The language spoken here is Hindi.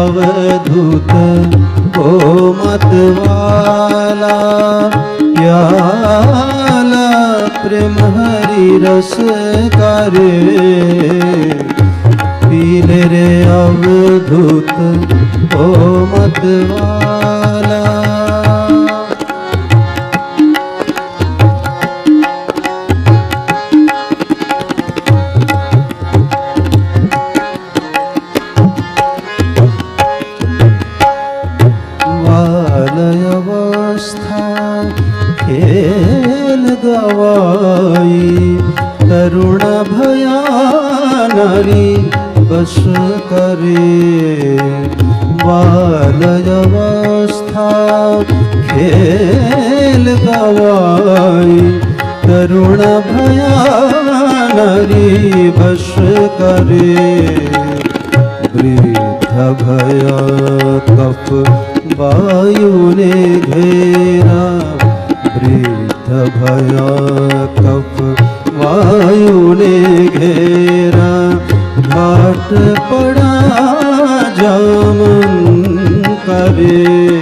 अवधूत ओ मतवाला, प्याला प्रेम हरि रस करे, पीले रे अवधूत ओ मतवाला। अवस्था खेल गवाई, तरुण भया नारी बस करे। बाल अवस्था खेल गवाई, तरुण भया नारी बस करे। वृद्ध भया कफ वायु ने घेरा, वृद्ध भया कफ वायु ने घेरा। घाट पड़ा जामन करे,